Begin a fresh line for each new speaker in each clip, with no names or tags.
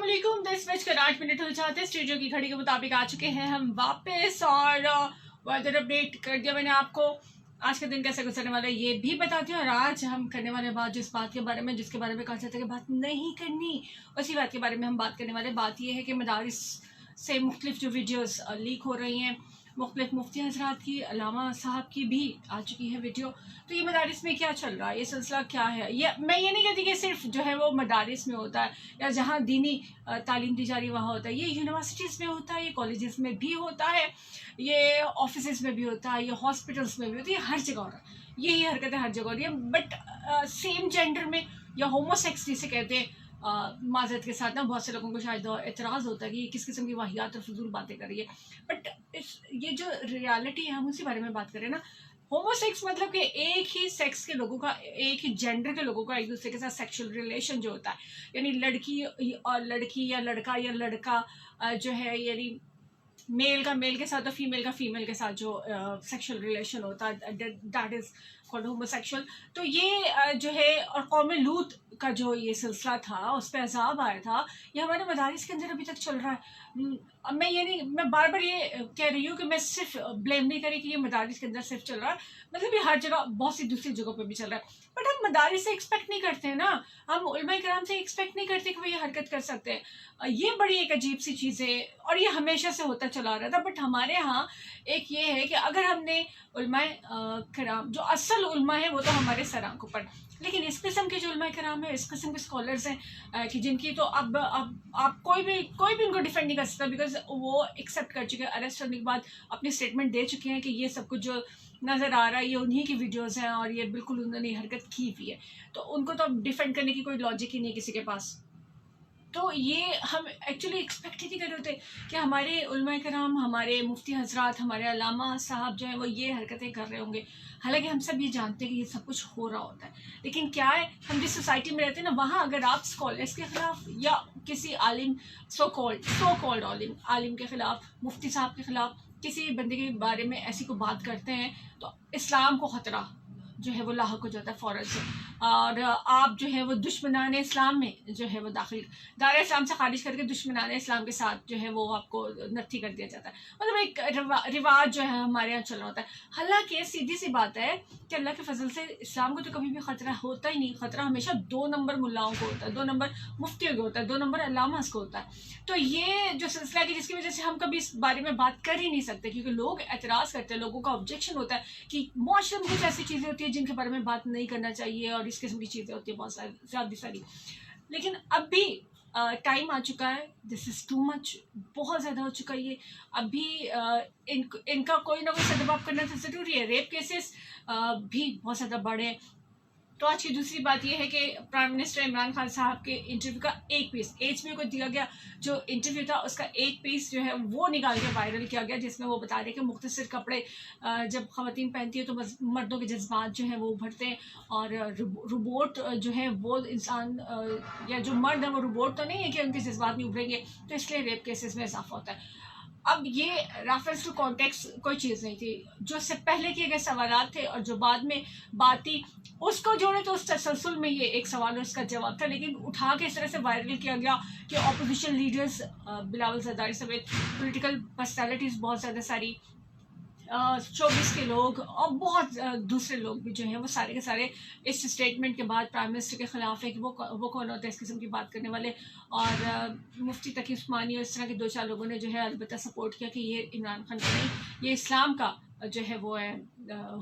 अस्सलामुअलैकुम। 10:08 हो जाते हैं। स्टूडियो की घड़ी के मुताबिक आ चुके हैं हम वापस और वेदर अपडेट कर दिया मैंने आपको। आज का दिन कैसे गुजरने वाला है ये भी बताती हूँ। और आज हम करने वाले बात जिस बात के बारे में जिसके बारे में कहा जाता है कि बात नहीं करनी, उसी बात के बारे में हम बात करने वाले। बात ये है कि मदारिस से मुख्तलिफ जो वीडियोस लीक हो रही हैं, मुख्तलिफ मुफ्ती हजरात की, अल्लामा साहब की भी आ चुकी है वीडियो। तो ये मदारिस में क्या चल रहा है, ये सिलसिला क्या है, ये मैं ये नहीं कहती कि सिर्फ जो है वो मदारिस में होता है या जहाँ दीनी तालीम दी जा रही है वहाँ होता है। ये यूनिवर्सिटीज़ में होता है, ये कॉलेजेस में भी होता है, ये ऑफिस में भी होता है, ये हॉस्पिटल्स में भी होती है, हर जगह हो रहा है। यही हरकतें हर जगह हो रही है। बट सेम जेंडर में या होमोसेक्स जिसे कहते हैं, माजरत के साथ ना बहुत से लोगों को शायद एतराज़ होता है कि ये किस किस्म की वाहियात और फजूल बातें कर रही है। बट ये जो रियलिटी है हम उसी बारे में बात करें ना। होमोसेक्स मतलब कि एक ही सेक्स के लोगों का, एक ही जेंडर के लोगों का एक दूसरे के साथ सेक्सुअल रिलेशन जो होता है, यानी लड़की और लड़की या लड़का जो है, यानी मेल का मेल के साथ और फीमेल का फीमेल के साथ जो सेक्सुअल रिलेशन होता है, दैट इज कॉल्ड होमोसेक्सुअल। तो ये जो है, और कौम लूत का जो ये सिलसिला था, उस पर अजाब आया था, ये हमारे मदारिस के अंदर अभी तक चल रहा है। अब मैं ये नहीं, मैं बार बार ये कह रही हूँ कि मैं सिर्फ ब्लेम नहीं करी कि ये मदारिस के अंदर सिर्फ चल रहा है, मतलब ये हर जगह बहुत सी दूसरी जगहों पे भी चल रहा है। बट हम मदारिस से एक्सपेक्ट नहीं करते हैं ना, हम उलमा किराम से एक्सपेक्ट नहीं करते कि वो ये हरकत कर सकते हैं। ये बड़ी एक अजीब सी चीज़ है और ये हमेशा से होता चला रहा था। बट हमारे यहाँ एक ये है कि अगर हमने उलमा किराम, जो असल उलमा है वो तो हमारे सर आंखों पर, लेकिन इस किस्म के जो उलमा किराम है, इस किस्म के स्कॉलर्स हैं कि जिनकी तो अब आप कोई भी उनको डिफेंड नहीं कर सकता, बिकॉज वो एक्सेप्ट कर चुके हैं, अरेस्ट होने के बाद अपनी स्टेटमेंट दे चुके हैं कि ये सब कुछ जो नज़र आ रहा है ये उन्हीं की वीडियोस हैं और ये बिल्कुल उन्होंने हरकत की हुई है। तो उनको तो अब डिफेंड करने की कोई लॉजिक ही नहीं है किसी के पास। तो ये हम एक्चुअली एक्सपेक्ट ही नहीं कर रहे होते कि हमारे उलमा कराम, हमारे मुफ्ती हजरात, हमारे अल्लामा साहब जो है वो ये हरकतें कर रहे होंगे। हालांकि हम सब ये जानते हैं कि ये सब कुछ हो रहा होता है, लेकिन क्या है, हम जिस सोसाइटी में रहते हैं ना, वहाँ अगर आप स्कॉलर्स के ख़िलाफ़ या किसी आलिम, सो कॉल्ड आलिम के ख़िलाफ़, मुफ्ती साहब के ख़िलाफ़, किसी बंदे के बारे में ऐसी को बात करते हैं तो इस्लाम को ख़तरा जो है वो लाहक हो जाता है फ़ौरन से। और आप जो है वो दुश्मनाने इस्लाम में जो है वो दायरा इस्लाम से खारिज करके दुश्मनाने इस्लाम के साथ जो है वो आपको नत्थी कर दिया जाता है। मतलब एक रिवाज जो है हमारे यहाँ चल रहा होता है। हालांकि सीधी सी बात है कि अल्लाह के फजल से इस्लाम को तो कभी भी ख़तरा होता ही नहीं। ख़तरा हमेशा 2 नंबर मुल्लाओं को होता है, 2 नंबर मुफ्तियों को होता है, 2 नंबर अल्लामास को होता है। तो ये जो सिलसिला है कि जिसकी वजह से हम कभी इस बारे में बात कर ही नहीं सकते, क्योंकि लोग एतराज़ करते हैं, लोगों का ऑब्जेक्शन होता है कि मुआशरे में कुछ ऐसी चीज़ें होती है जिनके बारे में बात नहीं करना चाहिए और इस किस्म की चीज़ें होती है बहुत सारी। लेकिन अब भी टाइम आ चुका है, दिस इज़ टू मच, बहुत ज़्यादा हो चुका है ये। अभी इनका कोई ना कोई सदबाब करना तो ज़रूरी है। रेप केसेस भी बहुत ज़्यादा बढ़े। तो आज की दूसरी बात यह है कि प्राइम मिनिस्टर इमरान खान साहब के इंटरव्यू का एक पीस HBO को दिया गया, जो इंटरव्यू था उसका एक पीस जो है वो निकाल के वायरल किया गया, जिसमें वो बता रहे हैं कि मुख्तसर कपड़े जब ख़वातीन पहनती है तो मर्दों के जज्बात जो है वो उभरते हैं, और रोबोट जो है वो इंसान या जो मर्द है वो रोबोट तो नहीं है कि उनके जज्बात नहीं उभरेंगे, तो इसलिए रेप केसेस में इजाफा होता है। अब ये रेफरेंस टू कॉन्टेक्स्ट कोई चीज़ नहीं थी, जो से पहले किए गए सवाल थे और जो बाद में बात थी उसको जोड़े तो उस तसलसल में ये एक सवाल और उसका जवाब था। लेकिन उठा के इस तरह से वायरल किया गया कि अपोजिशन लीडर्स, बिलावल जरदारी समेत पॉलिटिकल पर्सनैलिटीज़ बहुत ज़्यादा सारी, शोबिस के लोग और बहुत दूसरे लोग भी जो हैं वो सारे के सारे इस स्टेटमेंट के बाद प्राइम मिनिस्टर के ख़िलाफ़ है कि वो कौन होता है इस किस्म की बात करने वाले। और मुफ्ती तकी उस्मानी और इस तरह के 2-4 लोगों ने जो है अलबत्ता सपोर्ट किया कि ये इमरान खान का नहीं, ये इस्लाम का जो है वो है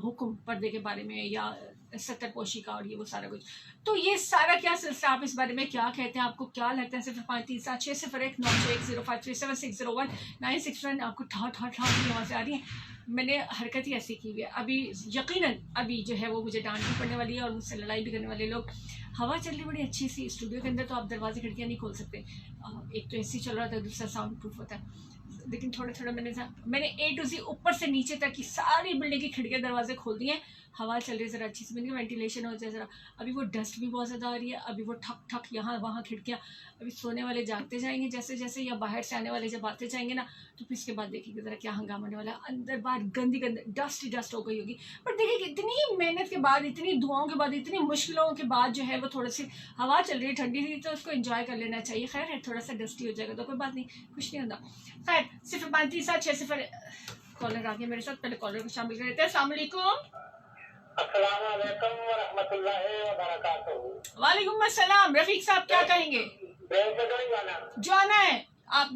हुक्म पर्दे के बारे में या सत्तर पोशी का और ये वो सारा कुछ। तो ये सारा क्या सिलसिला, आप इस बारे में क्या कहते हैं, आपको क्या लगता है? 0537601906053601 आपको ठा की आवाज़ें आ रही हैं। मैंने हरकत ही ऐसी की हुई है। अभी यकीनन अभी जो है वो मुझे डांट भी पड़ने वाली है और मुझसे लड़ाई भी करने वाले लोग। हवा चल रही बड़ी अच्छी सी स्टूडियो के अंदर, तो आप दरवाजे खिड़कियाँ नहीं खोल सकते। एक तो AC चल रहा था, दूसरा साउंड प्रूफ होता है। लेकिन थोड़ा थोड़ा मैंने A to Z ऊपर से नीचे तक की सारी बिल्डिंग की खिड़कियाँ दरवाजे खोल दिए हैं हवा चल रही है, ज़रा अच्छी से बन वेंटिलेशन हो जाए ज़रा। अभी वो डस्ट भी बहुत ज़्यादा आ रही है, अभी वो ठक ठक यहाँ वहाँ खिड़कियाँ, अभी सोने वाले जागते जाएंगे जैसे जैसे, या बाहर से आने वाले जब आते जाएंगे ना, तो फिर इसके बाद देखिए ज़रा क्या हंगामा होने वाला है। अंदर बाहर गंदी गंदी डस्ट ही डस्ट हो गई होगी। बट देखिए इतनी मेहनत के बाद, इतनी दुआओं के बाद, इतनी मुश्किलों के बाद जो है वो थोड़ी सी हवा चल रही है, ठंडी थी, तो उसको एंजॉय कर लेना चाहिए। खैर है थोड़ा सा डस्टी हो जाएगा तो कोई बात नहीं, कुछ नहीं होता। खैर 05376 कॉलर आ गया मेरे साथ, पहले कॉलर को शामिल कर लेते हैं। अस्सलाम वालेकुम।
अस्सलामुअलैकुम वरहमतुल्लाहि वबरकातुहू।
वालेकुम अस्सलाम। रफीक साहब क्या कहेंगे? जो आना है आप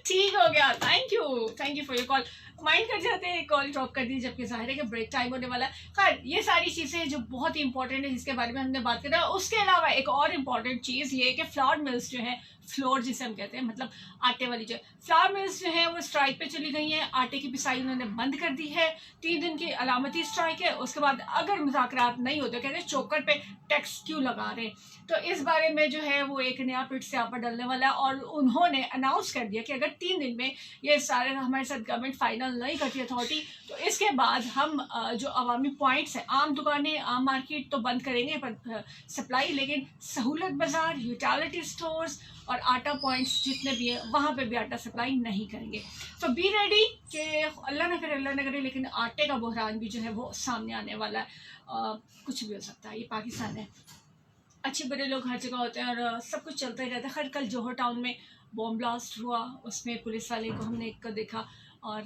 ठीक हो गया, thank you for your call. Mind कर जाते हैं, कॉल ड्रॉप कर दी, जबकि जाहिर है कि ब्रेक टाइम होने वाला है। खैर ये सारी चीज़ें जो बहुत ही इंपॉर्टेंट है, जिसके बारे में हमने बात करा। उसके अलावा एक और इम्पॉर्टेंट चीज़ ये है कि फ्लावर मिल्स जो है, फ्लोर जिसे हम कहते हैं, मतलब आटे वाली जो फ्लावर मिल्स जो है वो स्ट्राइक पे चली गई हैं। आटे की पिसाई उन्होंने बंद कर दी है। 3 दिन की अलामती स्ट्राइक है। उसके बाद अगर मुज़ाकरात नहीं होते, कहते हैं चोकर पे टैक्स क्यों लगा रहे हैं, तो इस बारे में जो है वो एक नया पिट से आपा डलने वाला है। और उन्होंने अनाउंस कर दिया कि अगर 3 दिन में ये सारे हमारे साथ गवर्नमेंट फाइनल नहीं करती अथॉरिटी, तो इसके बाद हम जो अवामी पॉइंट्स हैं, आम दुकानें, आम मार्केट तो बंद करेंगे पर सप्लाई, लेकिन सहूलत बाज़ार, यूटिलिटी स्टोर्स और आटा पॉइंट्स जितने भी हैं वहाँ पे भी आटा सप्लाई नहीं करेंगे। तो बी रेडी कि अल्लाह न करे, लेकिन आटे का बहरान भी जो है वो सामने आने वाला है। कुछ भी हो सकता है, ये पाकिस्तान है, अच्छे बुरे लोग हर जगह होते हैं और सब कुछ चलता ही रहता है। खैर कल जौहर टाउन में बॉम्ब ब्लास्ट हुआ, उसमें पुलिस वाले को हमने एक को देखा, और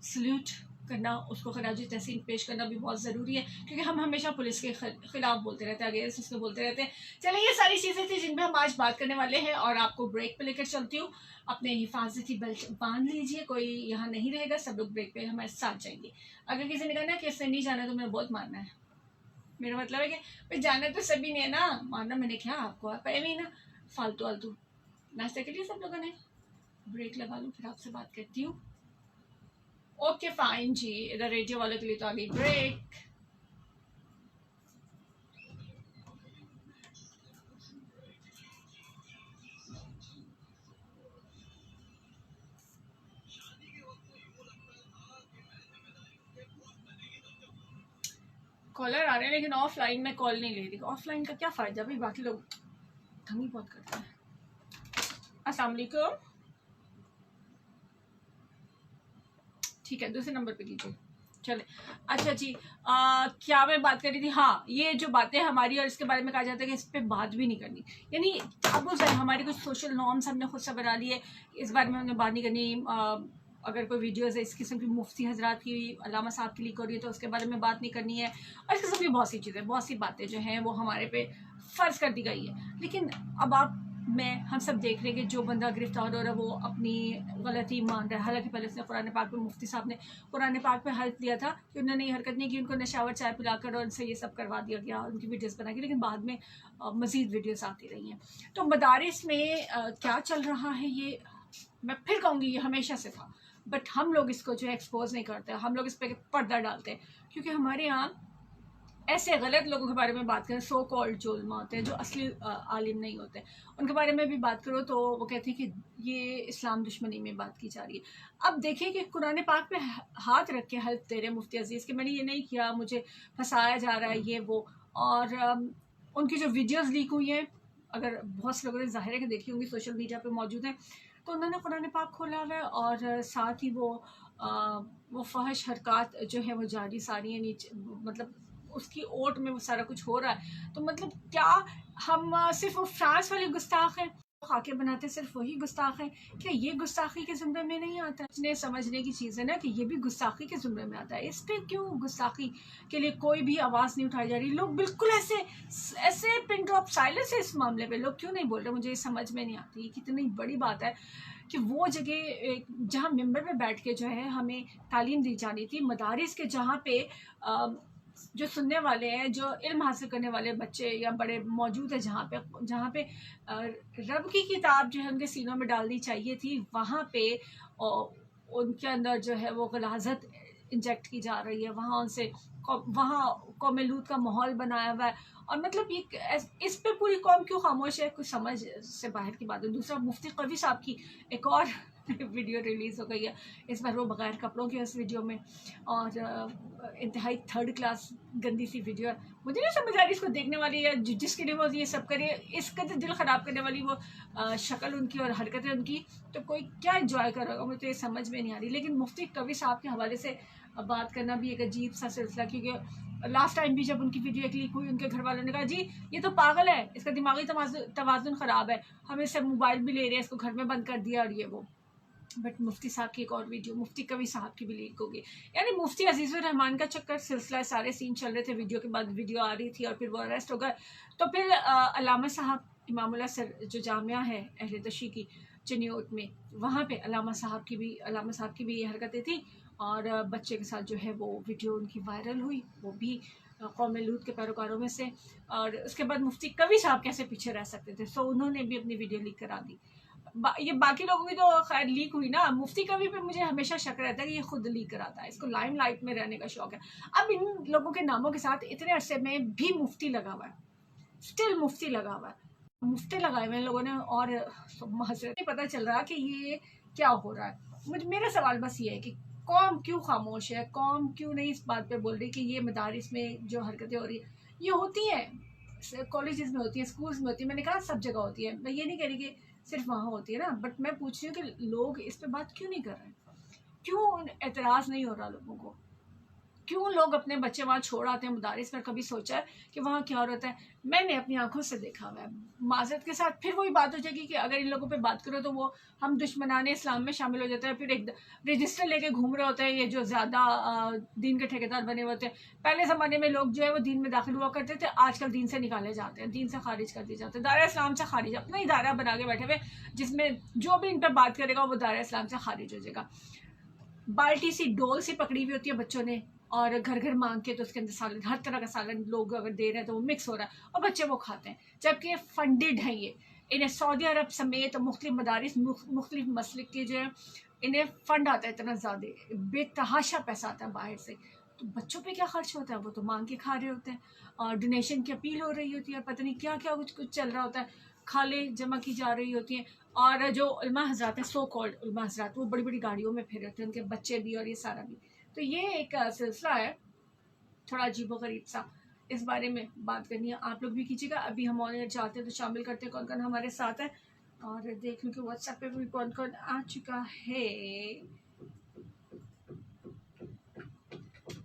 सल्यूट करना, उसको खराज तहसीन पेश करना भी बहुत ज़रूरी है, क्योंकि हम हमेशा पुलिस के खिलाफ बोलते रहते हैं, अगेंस्ट उसको बोलते रहते हैं। चलिए ये सारी चीज़ें थी जिन पर हम आज बात करने वाले हैं, और आपको ब्रेक पे लेकर चलती हूँ। अपने हिफाजती बेल्ट बांध लीजिए, कोई यहाँ नहीं रहेगा, सब लोग ब्रेक पे हमारे साथ जाएंगे। अगर किसी ने कहना है कि इससे नहीं जाना, तो मेरा बहुत मानना है। मेरा मतलब है कि भाई जाना तो सभी ने है ना, मानना मैंने क्या आपको है ना, फालतू आलतू। नाश्ता के लिए सब लोगों ने ब्रेक लगा लूँ, फिर आपसे बात करती हूँ। ओके फाइन जी, इधर रेडियो वालों के लिए तो आ गई ब्रेक। कॉलर आ रहे हैं लेकिन ऑफलाइन में कॉल नहीं ले रही। ऑफलाइन का क्या फ़ायदा भाई, बाकी लोग धमी बहुत करते हैं। अस्सलाम वालेकुम। ठीक है, दूसरे नंबर पे कीजिए। चले अच्छा जी, क्या मैं बात कर रही थी? हाँ, ये जो बातें हमारी और इसके बारे में कहा जाता है कि इस पर बात भी नहीं करनी, यानी अब उस हमारी कुछ सोशल नॉर्म्स हमने खुद से बना लिए, इस बारे में हमने बात नहीं करनी। अगर कोई वीडियोस है इस किस्म की मुफ्ती हजरात की, अल्लामा साहब की लीक हो रही है, तो उसके बारे में बात नहीं करनी है। और इस किस्म की बहुत सी चीज़ें, बहुत सी बातें जो हैं वो हमारे पे फ़र्ज़ कर दी गई है। लेकिन अब हम सब देख रहे हैं कि जो बंदा गिरफ्तार हो रहा है वो अपनी गलती मान रहा है। हालांकि पहले उसने कुरान पाक में, मुफ्ती साहब ने कुरान पाक पे हल्फ दिया था कि उन्होंने ये हरकत नहीं की, उनको नशावर चाय पिलाकर और उनसे ये सब करवा दिया गया, उनकी वीडियोस बना के। लेकिन बाद में मज़ीद वीडियोस आती रही हैं। तो मदारिस में क्या चल रहा है, ये मैं फिर कहूँगी ये हमेशा से था, बट हम लोग इसको जो है एक्सपोज नहीं करते, हम लोग इस पर पर्दा डालते हैं, क्योंकि हमारे यहाँ ऐसे गलत लोगों के बारे में बात करें, सो कॉल्ड जो उलमा होते हैं, जो असली आलिम नहीं होते, उनके बारे में भी बात करो तो वो कहते हैं कि ये इस्लाम दुश्मनी में बात की जा रही है। अब देखिए कि कुरान पाक पे हाथ रख के हल्फ दे रहे मुफ्ती अजीज़ कि मैंने ये नहीं किया, मुझे फंसाया जा रहा है, ये वो। और उनकी जो वीडियोज़ लीक हुई हैं, अगर बहुत से लोगों ने ज़ाहिर है कि देखी होंगी, सोशल मीडिया पर मौजूद हैं, तो उन्होंने कुरान पाक खोला हुआ है और साथ ही वो फहश हरकत जो है वो जारी सारी है नीचे, मतलब उसकी ओट में वो सारा कुछ हो रहा है। तो मतलब क्या हम सिर्फ फ्रांस वाले गुस्ताख हैं, खाके बनाते सिर्फ वही गुस्ताख हैं? क्या ये गुस्ताखी के ज़ुमरे में नहीं आता? इसने समझने की चीज़ है ना कि ये भी गुस्ताखी के ज़ुमरे में आता है। इस पर क्यों गुस्ताखी के लिए कोई भी आवाज़ नहीं उठाई जा रही? लोग बिल्कुल ऐसे पिन ड्रॉप साइलेंस है इस मामले पे, लोग क्यों नहीं बोल रहे? मुझे ये समझ में नहीं आती। कितनी बड़ी बात है कि वो जगह जहाँ मिंबर में बैठ के जो है हमें तालीम दी जानी थी, मदारिस के जहाँ पे जो सुनने वाले हैं, जो इल्म हासिल करने वाले बच्चे या बड़े मौजूद है, जहाँ पे रब की किताब जो है उनके सीनों में डालनी चाहिए थी, वहाँ पे उनके अंदर जो है वो गलाजत इंजेक्ट की जा रही है। वहाँ कौम लूत का माहौल बनाया हुआ है। और मतलब ये इस पे पूरी कौम क्यों खामोश है, कुछ समझ से बाहर की बात है। दूसरा, मुफ्ती कवी साहब की एक और वीडियो रिलीज़ हो गई है। इस बार वो बगैर कपड़ों की उस वीडियो में, और इंतहाई थर्ड क्लास गंदी सी वीडियो है। मुझे नहीं समझ आ रही इसको देखने वाली है जिसके लिए वो ये सब करे, इसका तो दिल ख़राब करने वाली वो शक्ल उनकी और हरकतें उनकी, तो कोई क्या इन्जॉय करेगा, मुझे तो ये समझ में नहीं आ रही। लेकिन मुफ्ती कवि साहब के हवाले से बात करना भी एक अजीब सा सिलसिला, क्योंकि लास्ट टाइम भी जब उनकी वीडियो एक लीक हुई, उनके घर वालों ने कहा जी ये तो पागल है, इसका दिमागी तवाज़ुन ख़राब है, हमें सब मोबाइल भी ले रहे हैं, इसको घर में बंद कर दिया और ये वो। बट मुफ्ती साहब की एक और वीडियो, मुफ्ती कवि साहब की भी लीक होगी। यानी मुफ्ती अजीज़ुर रहमान का चक्कर सिलसिला, सारे सीन चल रहे थे, वीडियो के बाद वीडियो आ रही थी और फिर वो अरेस्ट हो गए। तो फिर अल्लामा साहब, इमामुल्लाह सर जो जामिया है अहले तशी की चनियोट में, वहाँ पे अल्लामा साहब की भी ये हरकतें थी, और बच्चे के साथ जो है वो वीडियो उनकी वायरल हुई, वो भी कौम लूत के पैरोकारों में से। और उसके बाद मुफ्ती कवि साहब कैसे पीछे रह सकते थे, सो उन्होंने भी अपनी वीडियो लीक करा दी। ये बाकी लोगों की तो खैर लीक हुई ना, मुफ्ती कवि पे मुझे हमेशा शक रहता है कि ये खुद लीक कराता है, इसको लाइमलाइट में रहने का शौक है। अब इन लोगों के नामों के साथ इतने अरसे में भी मुफ्ती लगा हुआ है, स्टिल मुफ्ती लगा हुआ है, मुफ्ती लगाए हुए लोगों ने, और मुझे नहीं पता चल रहा कि ये क्या हो रहा है। मेरा सवाल बस ये है कि कौम क्यों खामोश है, कौम क्यों नहीं इस बात पे बोल रही कि ये मदारिस में जो हरकतें हो रही है ये होती हैं, कॉलेजेस में होती है, स्कूल्स में होती है, मैंने कहा सब जगह होती है, मैं ये नहीं कह रही कि सिर्फ वहाँ होती है ना, बट मैं पूछ रही हूँ कि लोग इस पे बात क्यों नहीं कर रहे, क्यों एतराज़ नहीं हो रहा लोगों को, क्यों लोग अपने बच्चे वहाँ छोड़ आते हैं मदारिस पर। कभी सोचा है कि वहाँ क्या होता है? मैंने अपनी आंखों से देखा हुआ है। माजरत के साथ फिर वही बात हो जाएगी कि अगर इन लोगों पे बात करो तो वो हम दुश्मनाने इस्लाम में शामिल हो जाते हैं, फिर एक रजिस्टर लेके घूम रहे होते हैं ये जो ज़्यादा दीन के ठेकेदार बने हुए होते हैं। पहले ज़माने में लोग जो है वो दीन में दाखिल हुआ करते थे, आजकल दीन से निकाले जाते हैं, दीन से खारिज कर दिए जाते हैं, दायरा इस्लाम से खारिज, अपना ही दायरा बना के बैठे हुए जिसमें जो भी इन पर बात करेगा वो दायरा इस्लाम से खारिज हो जाएगा। बाल्टी सी डोल सी पकड़ी हुई होती है बच्चों ने, और घर घर मांग के तो उसके अंदर सालन, हर तरह का सालन लोग अगर दे रहे हैं तो वो मिक्स हो रहा है और बच्चे वो खाते हैं, जबकि फंडेड हैं ये। इन्हें सऊदी अरब समेत मुख्तलिफ मदारिस, मुख्तलिफ मसलिक के जो है इन्हें फंड आता है, इतना ज़्यादा बेतहाशा पैसा आता है बाहर से, तो बच्चों पे क्या खर्च होता है, वो तो मांग के खा रहे होते हैं, और डोनेशन की अपील हो रही होती है, पता नहीं क्या क्या कुछ चल रहा होता है, खाले जमा की जा रही होती हैं। और जो उलमा हजरात हैं, सो कॉल्ड उलमा हजरात, वो बड़ी बड़ी गाड़ियों में फिर रहते हैं, उनके बच्चे भी और ये सारा भी। तो ये एक सिलसिला है थोड़ा अजीबोगरीब सा, इस बारे में बात करनी है, आप लोग भी कीजिएगा। अभी हम ऑनलाइन चाहते हैं तो शामिल करते हैं कौन कौन हमारे साथ है, और देख लूँ कि व्हाट्सएप पे भी कौन कौन आ चुका है।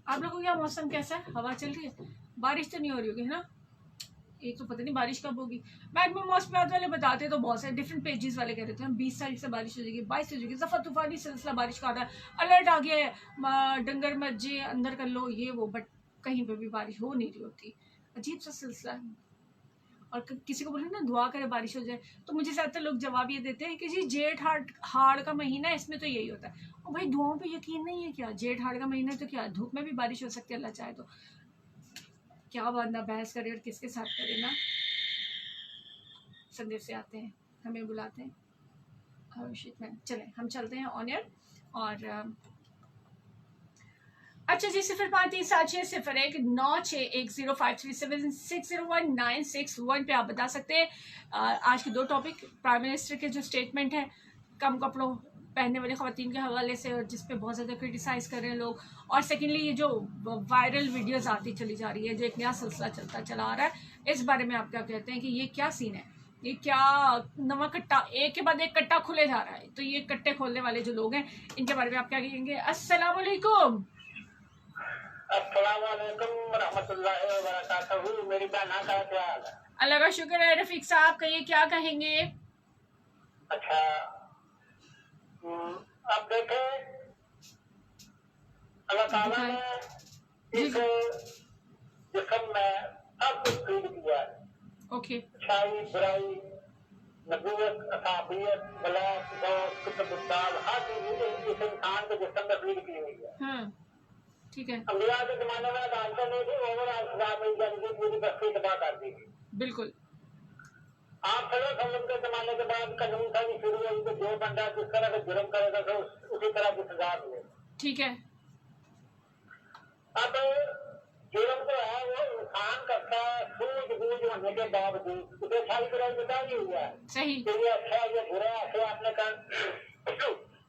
आप लोगों का मौसम कैसा है, हवा चल रही है, बारिश तो नहीं हो रही होगी है ना? एक तो पता नहीं बारिश कब होगी। मैक्सिमम मौसमियात वाले बताते तो बहुत सारे डिफरेंट पेजेस वाले कह रहे थे हम 20 तारीख से बारिश हो जाएगी, 22 हो जाएगी, जफा तूफानी सिलसिला बारिश का आ रहा है, अलर्ट आ गया है, डंगर मज्जे अंदर कर लो ये वो, बट कहीं पे भी बारिश हो नहीं रही होती, अजीब सा सिलसिला है। और किसी को बोले ना दुआ करे बारिश हो जाए, तो मुझे ज़्यादातर लोग जवाब ये देते हैं कि जी जेठ हाड़ का महीना है, इसमें तो यही होता है। और भाई दुआओं पे यकीन नहीं है क्या? जेठ हाड़ का महीना है तो क्या धूप में भी बारिश हो सकती है अल्लाह चाहे तो? क्या बंदा बहस करे और किसके साथ करे ना। संदेश से आते हैं, हमें बुलाते हैं, चले हम चलते हैं ऑन एयर। और अच्छा जी, 05376109610537601961 पे आप बता सकते हैं आज के दो टॉपिक, प्राइम मिनिस्टर के जो स्टेटमेंट है कम कपड़ों पहनने वाली ख़वातीन के हवाले से, और जिस पे बहुत ज़्यादा क्रिटिसाइज़ कर रहे हैं लोग, और सेकेंडली ये जो वायरल वीडियोस आती चली जा रही है, जो एक नया सिलसिला चला आ रहा है, इस बारे में आप क्या कहते हैं कि ये क्या सीन है, ये क्या नवा कट्टा, एक के बाद एक कट्टा खुले जा रहा है, तो ये कट्टे खोलने वाले जो लोग हैं इनके बारे में आप क्या कहेंगे? अस्सलाम वालेकुम।
अस्सलामुअलैकुम रहमतुल्लाहि व बरकातहू। मेरी बहना का क्या हाल है?
अल्लाह का शुक्र है। रफीक साहब कहिए क्या कहेंगे?
अच्छा, अब देखे अल्लाह ताला ने इस जिस्म में सब कुछ फीड किया है,
ओके,
अच्छाई बुराई, नबूवत, असाबियत, बलाक, दौत, कुतुबुद्दाल, हर चीज इस इंसान के जिस्म में फीड की हुई है।
ठीक है।
अंबिया के जमाने में अदालतें नहीं थी, ओवरऑल इस्लामी जंगी पूरी बस्ती तबाह कर दी थी।
बिल्कुल।
आप सल्लम के जमाने के बाद कानून था कि शुरू हुई कि जो बंदा जिस तरह का जुर्म करेगा तो उसी तरह की सजा मिलेगी।
ठीक है।
अब जुर्म तो है वो इंसान करता है सूझबूझ होने के बावजूद, उसे सारी बुराई बता नहीं हुआ है
सही।
कि ये अच्छा है ये बुरा है, ऐसे आपने कहा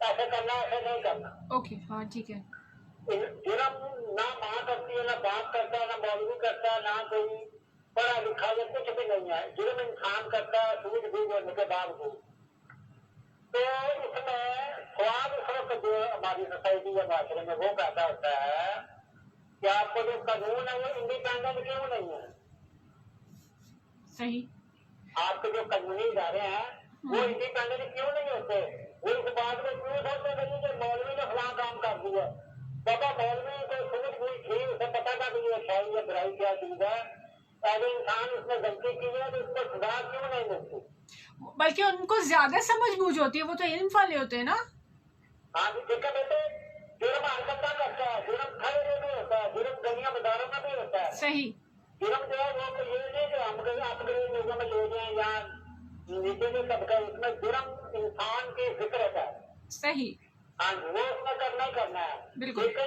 ऐसे करना, ऐसे नहीं करना।
ओके, हाँ ठीक है।
जुर्म ना माँ करती है, ना बाप करता है, ना मौलवी करता है, ना कोई पढ़ा लिखा या कुछ भी नहीं है। जुर्म इंसान करता है सूझबूझ होने के बावजूद। तो इसमें स्वाद फर्क जो हमारी सोसाइटी या माशरे में वो पैदा होता है कि आपको जो कानून है वो इंडिपेंडेंट क्यों नहीं है।
सही।
आपके जो कानूनी इदारे हैं वो इंडिपेंडेंट क्यों नहीं होते। वो इस बात को क्यों सोचते नहीं कि मौलवी ने फलां काम कर दिया। बाबा मौलवी को सूझबूझ थी, उसे पता था कि ये अच्छाई या बुराई क्या चीज है। अगर इंसान उसने गलती की है तो उसको सजा क्यों नहीं मिलती।
बल्कि उनको ज्यादा समझबूझ होती है, वो तो इल्म वाले होते हैं ना।
हाँ जी ठीक है बेटे, जुर्म हरकत करता है, जुर्म खड़े में भी होता है, जुर्म गलियां बाजारों में भी होता है।
सही।
जुर्म जो है वो ये नहीं कि हम अपग्रेड लोगों में ले जाए या नीचे जो तबका, उसमें जुर्म इंसान की फिक्र होता है।
सही।
हाँ जी, वो उसमें करना ही करना है।
बिल्कुल।
लेकिन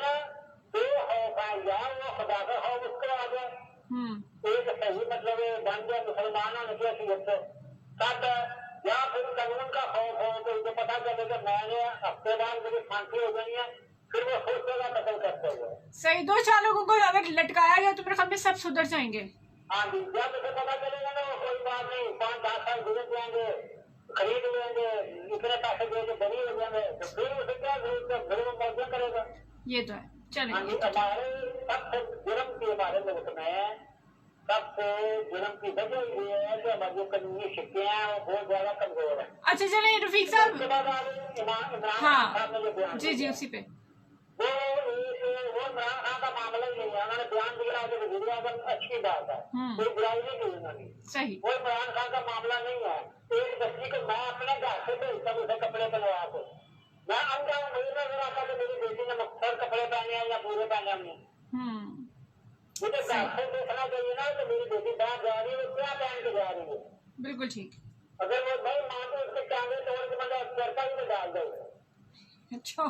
जो खौफ है या वो खुदा का खौफ उसको आ जाए, एक सही मतलब बन जाए मुसलमान होने की हैसियत से साथ, या फिर कानून का खौफ हो तो उनको पता चले कि मैंने हफ्ते बाद मेरी फांसी हो गई है, फिर वो सोचेगा कत्ल करते हुए।
सही। 2-4 लोगों को अगर लटकाया गया तो मेरे ख्याल में सब सुधर जाएंगे।
हाँ जी, जब उसे पता चलेगा ना वो कोई बात नहीं, 5-10 साल गुजर जाएंगे, खरीद लेंगे, इतने पैसे दे के बरी हो जाएंगे, तो फिर उसे क्या जरूरत है, फिर वो मौजें करेगा।
ये तो है। चलें।
हाँ जी, हमारे सबसे जुर्म की हमारे मुल्क में सबसे जुर्म की वजह ये है कि हमारी जो कानूनी शिक्के हैं वो बहुत ज्यादा कमजोर है।
अच्छा चलें रफीक साहब।
उसके बाद इमरान
हाँ
खान ने जो बयान
जी जी, उसी पे
वो इमरान खान का मामला ही नहीं है। उन्होंने बयान दिया कि वज़ीर आज़म अच्छी बात है, कोई बुराई नहीं की उन्होंने।
सही।
वो इमरान खान का मामला नहीं है। एक बच्ची को मैं अपने घर से भेजता हूँ उसे कपड़े पहनवा के, मैं अंदर मुझे नजर आता कि मेरी बेटी ने मुख्तर कपड़े पहने हैं या पूरे पहने हैं। मुझे घर से देखना चाहिए ना कि मेरी बेटी बाहर जा रही है, वो क्या पहन के जा रही है।
बिल्कुल ठीक।
अगर वो नहीं मानते उसके टांगे तोड़ के मतलब चरखा ही में डाल दो।
अच्छा।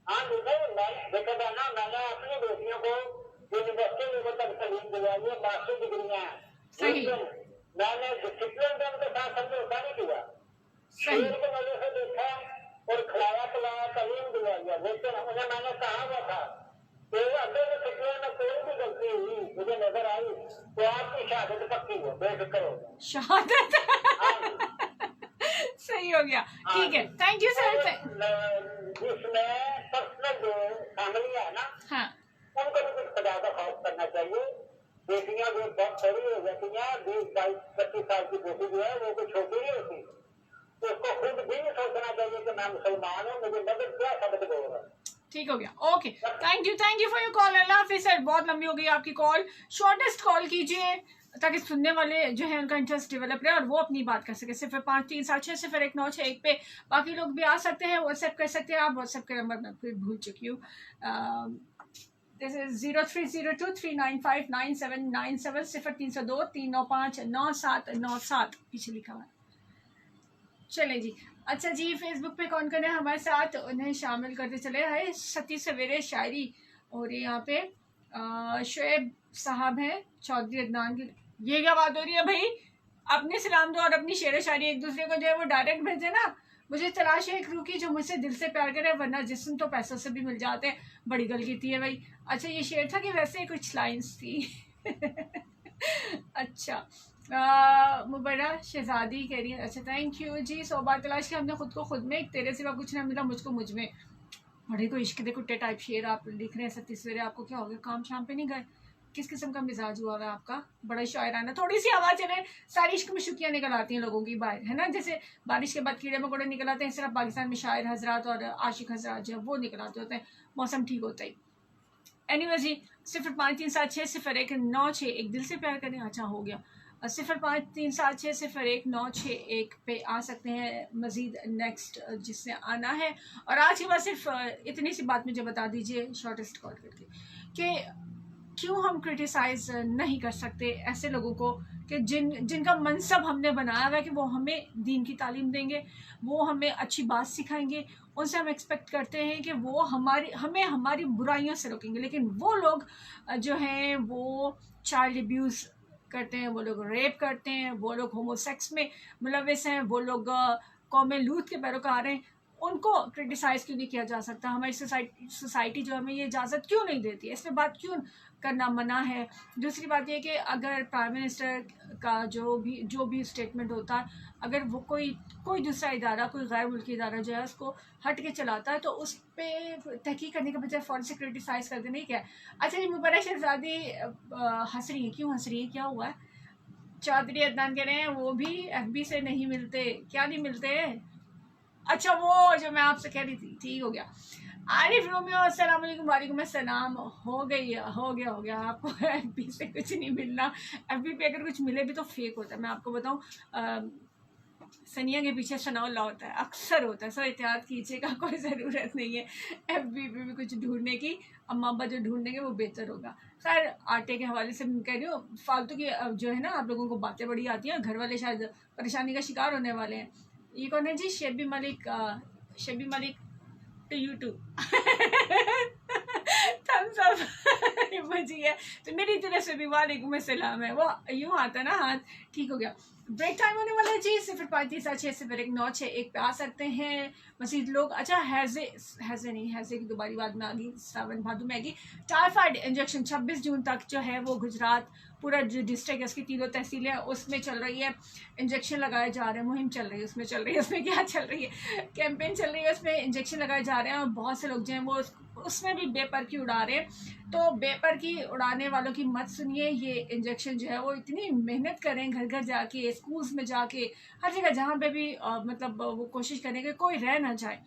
हाँ जी, नहीं मैं देखा था ना, मैंने अपनी बेटियों को यूनिवर्सिटी लेवल तक तालीम दिलाई है, मास्टर डिग्रियां हैं।
सही।
मैंने डिसिप्लिन का उनके साथ समझौता नहीं किया।
सही।
शेर के वजह से देखा और खिलाया पिलाया तालीम दिलाई है। लेकिन उन्हें मैंने कहा हुआ था कि अगर डिसिप्लिन में कोई भी गलती हुई मुझे नजर आई तो आपकी शहादत पक्की हो, बेफिक्र हो।
शहादत। सही हो गया। ठीक है, थैंक यू सर।
जिसमें पर्सनल जो फैमिली है ना,
हाँ
उनको भी कुछ खुदा का खौफ करना चाहिए। बेटियां जो बहुत बड़ी हो जाती हैं, 20-22-25 साल की बेटी जो है वो कोई छोटी नहीं होती, तो उसको खुद भी सोचना चाहिए कि मैं मुसलमान हूँ, मुझे मदद क्या सबक देगा।
ठीक हो गया। Okay, thank you for your call. अल्लाह हाफिज़ सर। बहुत लंबी हो गई आपकी कॉल, शॉर्टेस्ट कॉल कीजिए ताकि सुनने वाले जो है उनका इंटरेस्ट डेवलप रहे और वो अपनी बात कर सके। 0537601961 पे बाकी लोग भी आ सकते हैं, व्हाट्सएप कर सकते हैं आप। व्हाट्सएप का नंबर मैं फिर भूल चुकी हूँ। दिस इज 030239599797 0302-395-9797 पीछे लिखा हुआ है। चले जी। अच्छा जी, फेसबुक पे कौन कौन है हमारे साथ, उन्हें शामिल करते चले। है सती सवेरे शायरी और यहाँ पे शुएब साहब हैं, चौधरी अदनान की। ये क्या बात हो रही है भाई, अपने सलाम दो और अपनी शेर शायरी एक दूसरे को जो है वो डायरेक्ट भेजे ना। मुझे तलाश है एक रूह की जो मुझसे दिल से प्यार करे, वरना जिस्म तो पैसों से भी मिल जाते हैं। बड़ी गल की है भाई। अच्छा ये शेर था कि वैसे कुछ लाइंस थी। अच्छा मुबरा शहजादी कह रही है। अच्छा थैंक यू जी। 100 बार तलाश की हमने खुद को खुद में, तेरे सिवा कुछ ना मिला मुझको मुझ में। बड़े को इश्क दे कुत्ते टाइप शेर आप लिख रहे हैं। 37 सवेरे आपको क्या हो गया, काम शाम पे नहीं गए, किस किस्म का मिजाज हुआ है आपका। बड़ा शायराना, थोड़ी सी आवाज़ चले, सारी इश्क में शुकियाँ निकल आती हैं लोगों की बाहर, है ना। जैसे बारिश के बाद कीड़े मकोड़े निकल आते हैं, सिर्फ पाकिस्तान में शायर हजरात और आशिक हजरात जो है वो निकल आते होते हैं मौसम ठीक होता ही। एनीवे जी, 0537601961 एक दिल से प्यार करें। अच्छा हो गया। 0537601961 पे आ सकते हैं मज़ीद नेक्स्ट जिसने आना है। और आज के बाद सिर्फ इतनी सी बात मुझे बता दीजिए शॉर्टेस्ट कॉल करके कि क्यों हम क्रिटिसाइज़ नहीं कर सकते ऐसे लोगों को कि जिनका मनसब हमने बनाया हुआ है कि वो हमें दीन की तालीम देंगे, वो हमें अच्छी बात सिखाएंगे। उनसे हम एक्सपेक्ट करते हैं कि वो हमें हमारी बुराइयों से रोकेंगे, लेकिन वो लोग जो हैं वो चाइल्ड अब्यूज़ करते हैं, वो लोग रेप करते हैं, वो लोग होमोसेक्स में मुलविस हैं, वो लोग कौम लूत के पैरोकार हैं। उनको क्रिटिसाइज़ क्यों नहीं किया जा सकता? हमारी सोसाइटी जो हमें ये इजाज़त क्यों नहीं देती है? इस पे बात क्यों करना मना है? दूसरी बात ये कि अगर प्राइम मिनिस्टर का जो भी स्टेटमेंट होता है, अगर वो कोई दूसरा इदारा, कोई गैर मुल्की इदारा जो है उसको हट के चलाता है, तो उस पर तहकीक करने के बजाय फ़ौरन से क्रिटिसाइज़ कर देना ही क्या है? अच्छा, ये मुबर्रा शहज़ादी हंस रही है, क्यों हंस रही है, क्या हुआ है? चौधरी अदनान कह रहे हैं वो भी FB से नहीं मिलते। क्या नहीं मिलते? अच्छा, वो जो मैं आपसे कह रही थी, ठीक हो गया। आरिफ रोमियो, अस्सलाम वालेकुम। वालेकुम अस्सलाम। हो गया। आपको FB से कुछ नहीं मिलना। FB पे अगर कुछ मिले भी तो फेक होता है। मैं आपको बताऊं, सनिया के पीछे सनाउल्ला होता है, अक्सर होता है। सो एहतियात कीजिएगा, कोई ज़रूरत नहीं है FB पे भी कुछ ढूंढने की। अम्मा अब्बा जो ढूंढेंगे वो बेहतर होगा। खैर, आटे के हवाले से मैं कह रही हूँ, फालतू की जो है ना, आप लोगों को बातें बड़ी आती हैं, घर वाले शायद परेशानी का शिकार होने वाले हैं। ये कौन है जी? Shebi Malik two YouTube thumbs up emoji है, तो मेरी तरफ से भी वालेकुम अस्सलाम है। वो यूं आता है ना हाथ, ठीक हो गया। ब्रेक टाइम होने वाला है जी। 03536 पे आ सकते हैं मजीद लोग। अच्छा, हैजे की दोबारी बाद में आ गई, सावन भादो में आएगी। टाइफाइड इंजेक्शन 26 जून तक जो है वो गुजरात पूरा जो डिस्ट्रिक्ट है, उसकी तीनों तहसीलें हैं, उसमें चल रही है। इंजेक्शन लगाए जा रहे हैं, मुहिम चल रही है, उसमें क्या चल रही है, कैंपेन चल रही है, उसमें इंजेक्शन लगाए जा रहे हैं। और बहुत से लोग जो हैं वो उसमें भी बेपर की उड़ा रहे हैं। तो बेपर की उड़ाने वालों की मत सुनिए। ये इंजेक्शन जो है वो इतनी मेहनत करें, घर घर जाके, स्कूल्स में जाके, हर जगह जहाँ पे भी मतलब वो कोशिश करें कि कोई रह ना जाए,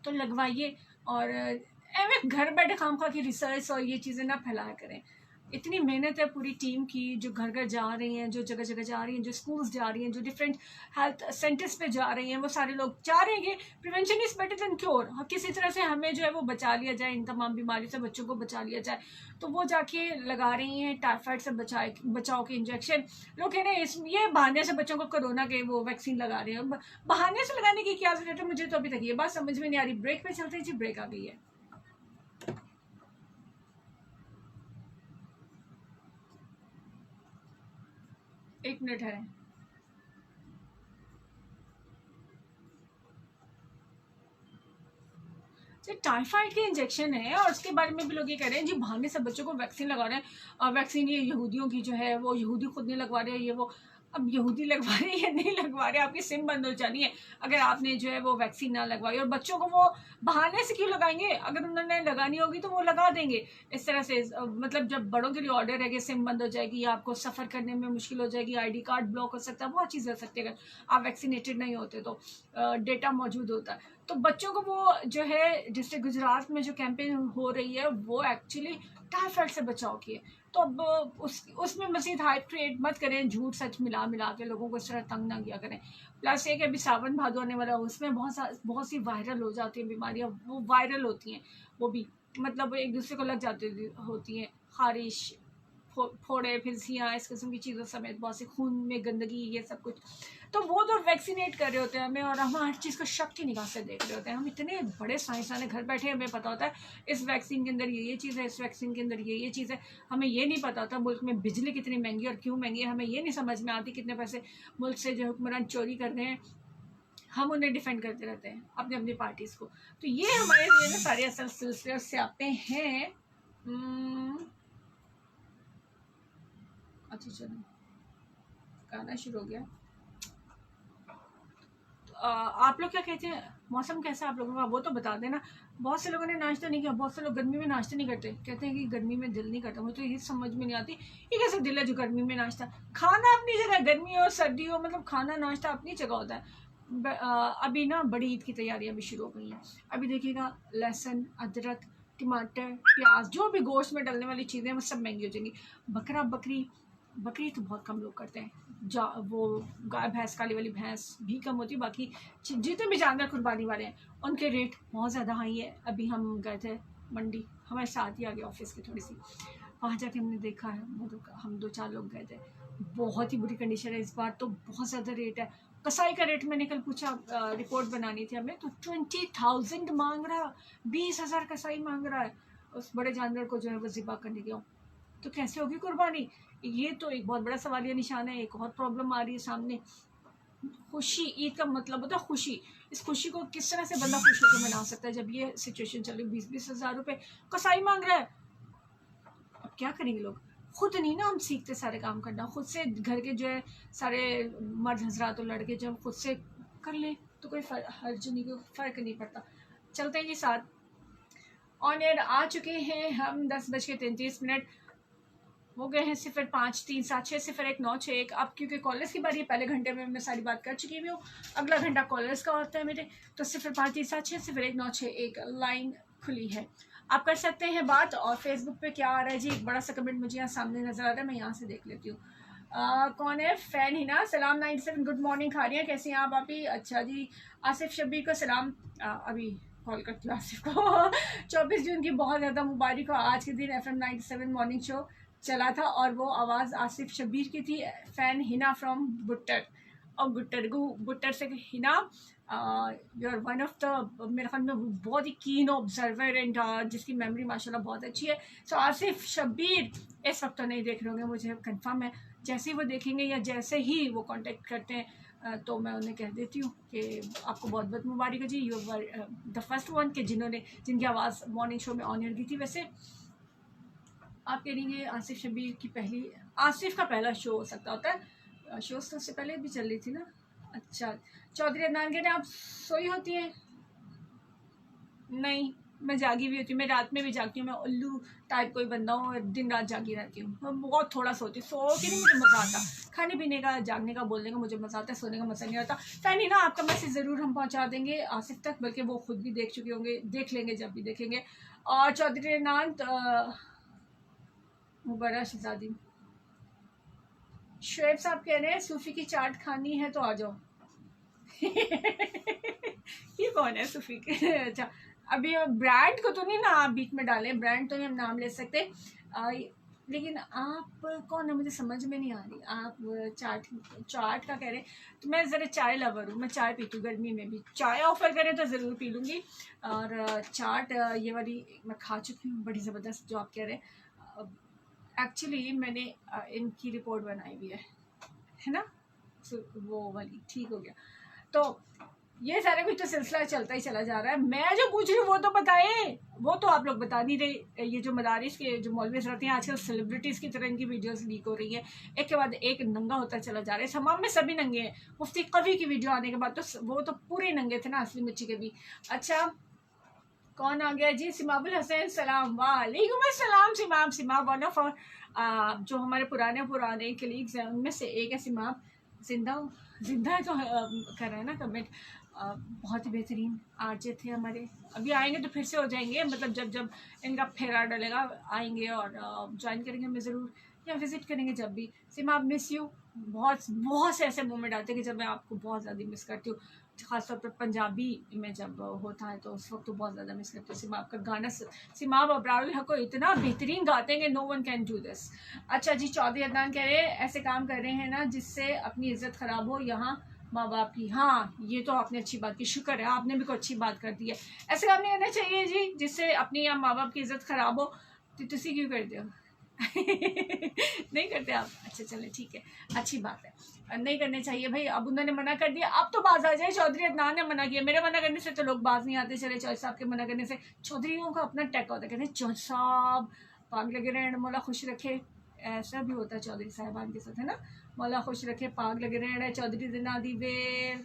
तो लगवाइए। और एवं घर बैठे खामखा की रिसर्च और ये चीज़ें ना फैलाया करें। इतनी मेहनत है पूरी टीम की, जो घर घर जा रही हैं, जो जगह जगह जा रही हैं, जो स्कूल्स जा रही हैं, जो डिफरेंट हेल्थ सेंटर्स पे जा रही हैं, वो सारे लोग चाह रहे हैं कि prevention is better than cure. किसी तरह से हमें जो है वो बचा लिया जाए, इन तमाम बीमारी से बच्चों को बचा लिया जाए। तो वो जाके लगा रही हैं टाइफाइड से बचाव के इंजेक्शन। लोग कह रहे हैं ये बहाने से बच्चों को कोरोना के वो वैक्सीन लगा रहे हैं। बहाने से लगाने की क्या जरूरत है? मुझे तो अभी तक ये बात समझ में नहीं आ रही। ब्रेक पे चलते हैं जी, ब्रेक आ गई है। एक मिनट है। टाइफाइड के इंजेक्शन है और उसके बारे में भी लोग ये कह रहे हैं जी बहाने से बच्चों को वैक्सीन लगा रहे हैं। और वैक्सीन ये यहूदियों की जो है वो यहूदी खुद नहीं लगवा रहे हैं, ये वो। अब यहूदी लगवा रहे हैं या नहीं लगवा रहे, आपकी सिम बंद हो जानी है अगर आपने जो है वो वैक्सीन ना लगवाई। और बच्चों को वो बहाने से क्यों लगाएंगे? अगर उन्होंने लगानी होगी तो वो लगा देंगे। इस तरह से मतलब जब बड़ों के लिए ऑर्डर है कि सिम बंद हो जाएगी, आपको सफ़र करने में मुश्किल हो जाएगी, ID कार्ड ब्लॉक हो सकता है, बहुत चीज़ें हो सकती है अगर आप वैक्सीनेटेड नहीं होते तो। डेटा मौजूद होता है। तो बच्चों को वो जो है डिस्ट्रिक्ट गुजरात में जो कैंपेन हो रही है वो एक्चुअली टाइफाइड से बचाव की है। तो अब उसमें मज़ीद हाइप क्रिएट मत करें, झूठ सच मिला के लोगों को इस तरह तंग ना किया करें। प्लस ये कि अभी सावन भादो आने वाला है, उसमें बहुत सी वायरल हो जाती हैं बीमारियाँ, वो वायरल होती हैं, वो भी मतलब एक दूसरे को लग जाती होती हैं। खारिश, फोड़े, फिजियाँ, इस किस्म की चीज़ों समेत बहुत सी खून में गंदगी, ये सब कुछ। तो वो तो वैक्सीनेट कर रहे होते हैं हमें, और हम हर चीज़ को शक की निगाह से देख रहे होते हैं। हम इतने बड़े साइंसदान हैं, घर बैठे हमें पता होता है इस वैक्सीन के अंदर ये चीज़ है, इस वैक्सीन के अंदर ये चीज़ है। हमें ये नहीं पता होता मुल्क में बिजली कितनी महंगी और क्यों महंगी है। हमें ये नहीं समझ में आती कितने पैसे मुल्क से जो हुक्मरान चोरी कर रहे हैं, हम उन्हें डिफेंड करते रहते हैं अपनी अपनी पार्टीज़ को। तो ये हमारे लिए ना सारे असल सिलसिले से आते हैं। अच्छा चलो, गाना शुरू हो गया। आप लोग क्या कहते हैं, मौसम कैसा है आप लोगों का, वो तो बता देना। बहुत से लोगों ने नाश्ता नहीं किया, बहुत से लोग गर्मी में नाश्ता नहीं करते, कहते हैं कि गर्मी में दिल नहीं करता। मुझे तो ये समझ में नहीं आती ये कैसे दिल है जो गर्मी में नाश्ता। खाना अपनी जगह, गर्मी हो सर्दी हो, मतलब खाना नाश्ता अपनी जगह होता है। अभी ना बड़ी ईद की तैयारियां भी शुरू हो गई हैं। अभी देखिएगा लहसुन, अदरक, टमाटर, प्याज, जो भी गोश्त में डलने वाली चीज़ें वो सब महंगी हो जाएंगी। बकरी तो बहुत कम लोग करते हैं। वो गाय भैंस, काली वाली भैंस भी कम होती है। बाकी जितने भी जानवर कुर्बानी वाले हैं उनके रेट बहुत ज़्यादा हाई है। अभी हम गए थे मंडी, हमारे साथ ही आ गया ऑफिस की थोड़ी सी, वहाँ जाके हमने देखा है, हम 2-4 लोग गए थे। बहुत ही बुरी कंडीशन है इस बार, तो बहुत ज़्यादा रेट है। कसाई का रेट मैंने कल पूछा, रिपोर्ट बनानी थी हमें, तो 20,000 मांग रहा, 20,000 कसाई मांग रहा है उस बड़े जानवर को जो है वो ज़िबा करने के। तो कैसे होगी कुर्बानी? ये तो एक बहुत बड़ा सवालिया निशान है। एक और प्रॉब्लम आ रही है सामने, खुशी, ईद का मतलब होता है खुशी। इस खुशी को किस तरह से बंदा खुश होकर मना सकता है जब ये सिचुएशन चल रही, 20-20 हज़ार रुपये कसाई मांग रहा है। अब क्या करेंगे लोग? खुद नहीं ना हम सीखते सारे काम करना, खुद से घर के जो है सारे मर्द हजरात और लड़के जब खुद से कर ले तो कोई हर्ज नहीं, कोई फ़र्क नहीं पड़ता। चलते हैं जी साथ। ऑन एयर आ चुके हैं हम 10:33 हो गए हैं। 0537609191। अब क्योंकि कॉलर्स की बारी है, पहले घंटे में मैं सारी बात कर चुकी हुई हूँ, अगला घंटा कॉलर्स का होता है मेरे। तो 0537609191 लाइन खुली है, आप कर सकते हैं बात। और फेसबुक पे क्या आ रहा है जी, एक बड़ा सा कमेंट मुझे यहाँ सामने नजर आ रहा है, मैं यहाँ से देख लेती हूँ। कौन है? फैन हिना, सलाम 97, गुड मॉर्निंग खारिया, कैसी हैं आप? ही अच्छा जी। आसिफ शब्बीर को सलाम, अभी कॉल करती हूँ आसिफ को। 24 जून की बहुत ज़्यादा मुबारक हो। आज के दिन FM 97 मॉर्निंग शो चला था और वो आवाज़ आसिफ शब्बीर की थी। फ़ैन हिना फ्रॉम बुट्टर, और बुट्टर से Hina, you are one of the, मेरे ख्याल में बहुत ही कीन ऑब्जर्वर एंड जिसकी मेमोरी माशाल्लाह बहुत अच्छी है। सो आसिफ शब्बीर इस वक्त तो नहीं देख रहे होंगे, मुझे कंफर्म है। जैसे ही वो देखेंगे या जैसे ही वो कांटेक्ट करते हैं तो मैं उन्हें कह देती हूँ कि आपको बहुत बहुत मुबारक है जी, you were the first one के जिनकी आवाज़ मॉर्निंग शो में ऑन एयर की थी। वैसे आप कह रही हैं आसिफ शब्बीर की पहली, आसिफ का पहला शो हो सकता होता है, शो तो उससे पहले भी चल रही थी ना। अच्छा, चौधरी अदनान कह रहे हैं आप सोई होती हैं? नहीं, मैं जागी हुई होती हूँ, मैं रात में भी जागती हूँ, मैं उल्लू टाइप कोई बंदा हूँ, दिन रात जागी रहती हूँ। मैं बहुत थोड़ा सोती हूँ, सो के नहीं मुझे मज़ा आता, खाने पीने का, जागने का, बोलने का मुझे मज़ा आता है, सोने का मज़ा नहीं आता। फैन ही ना, आपका मैसेज ज़रूर हम पहुँचा देंगे आसिफ तक, बल्कि वो खुद भी देख चुके होंगे, देख लेंगे जब भी देखेंगे। और चौधरी अदनान मुबर्रा शहजादी, शुएब साहब कह रहे हैं सूफी की चाट खानी है तो आ जाओ। ये कौन है सूफी के? अच्छा, अभी ब्रांड को तो नहीं ना आप बीच में डालें, ब्रांड तो नहीं हम नाम ले सकते, लेकिन आप कौन है मुझे समझ में नहीं आ रही। आप चाट का कह रहे हैं, तो मैं ज़रा चाय लवर हूँ, मैं चाय पीती हूँ, गर्मी में भी चाय ऑफ़र करें तो ज़रूर पी लूँगी। और चाट ये वाली मैं खा चुकी हूँ, बड़ी ज़बरदस्त जो आप कह रहे हैं। एक्चुअली मैंने इनकी रिपोर्ट बनाई हुई है ना, वो वाली ठीक हो गया। तो ये सारा कुछ तो सिलसिला चलता ही चला जा रहा है। मैं जो पूछ रही हूँ वो तो बताएं, वो तो आप लोग बता नहीं रहे। ये जो मदारिस के जो मौलवीज़ रहते हैं आजकल सेलिब्रिटीज़ की तरह इनकी वीडियोस लीक हो रही है, एक के बाद एक नंगा होता चला जा रहा है। समाम में सभी नंगे हैं, मुफ्ती कवी की वीडियो आने के बाद तो वो तो पूरे नंगे थे ना, असली मच्छी के भी। अच्छा, कौन आ गया जी? सिमाबुल हसैन, सलाम वालेकुम अस्सलाम। सिमाब वन ऑफ जो हमारे पुराने कलीग्स हैं उनमें से एक है सिमाब। जिंदा है तो कर रहे हैं ना कमेंट। बहुत ही बेहतरीन आरजे थे हमारे, अभी आएंगे तो फिर से हो जाएंगे, मतलब जब इनका फेरा डलेगा आएंगे और ज्वाइन करेंगे हमें ज़रूर, या विज़िट करेंगे जब भी। सिमाब मिस यू, बहुत से ऐसे मोमेंट आते हैं कि जब मैं आपको बहुत ज़्यादा मिस करती हूँ, ख़ासतौर पर पंजाबी में जब होता है तो उस वक्त तो बहुत ज़्यादा मिस करती हूँ। सिमाब का गाना, सिमाब अब्रारुल हक को इतना बेहतरीन गाते हैं कि no one can do this. अच्छा जी, चौधरी अदनान कह रहे हैं ऐसे काम कर रहे हैं ना जिससे अपनी इज्जत ख़राब हो यहाँ माँ बाप की। हाँ, ये तो आपने अच्छी बात की, शुक्र है आपने भी कोई अच्छी बात कर दी है। ऐसे काम नहीं करना चाहिए जी जिससे अपनी या माँ बाप की इज्जत ख़राब हो। तो तुसी क्यों करते हो? नहीं करते आप? अच्छा चले ठीक है, अच्छी बात है, नहीं करने चाहिए भाई। अब उन्होंने मना कर दिया, अब तो बाज आ जाए। चौधरी अदनान ने मना किया, मेरे मना करने से तो लोग बाज नहीं आते। चले चौधरी साहब के मना करने से, चौधरीों का अपना टैक होता है, कहते हैं चौधरी साहब पाग लगे रहे, मौला खुश रखे। ऐसा भी होता है चौधरी साहबान के साथ, है ना, मौला खुश रखे, पाग लगे रहे चौधरी दिना दी वेल।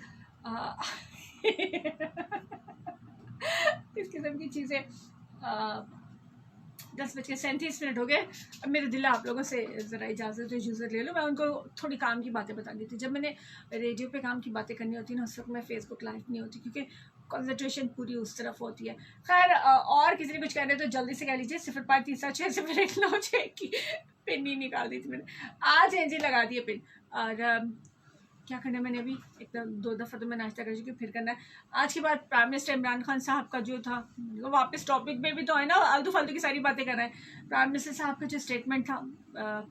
इस किस्म की चीज़ें। 10:37 हो गए। अब मेरे दिल आप लोगों से ज़रा इजाज़त यूज़र ले लो, मैं उनको थोड़ी काम की बातें बता दी थी। जब मैंने रेडियो पे काम की बातें करनी होती है ना, उस वक्त मैं फेसबुक लाइव नहीं होती क्योंकि कंसंट्रेशन पूरी उस तरफ होती है। खैर, और किसी ने कुछ कह रहे तो जल्दी से कह लीजिए। 0536 की पिन नहीं निकाल दी थी मैंने, आज एंजी लगा दिए पिन। और क्या करना है, मैंने अभी एकदम 2 दफ़ा तो मैं नाश्ता कर चुकी हूँ, फिर करना है। आज के बाद प्राइम मिनिस्टर इमरान खान साहब का जो था, वापस टॉपिक में भी तो है ना, आलतू फालतू की सारी बातें कर रहे हैं। प्राइम मिनिस्टर साहब का जो स्टेटमेंट था,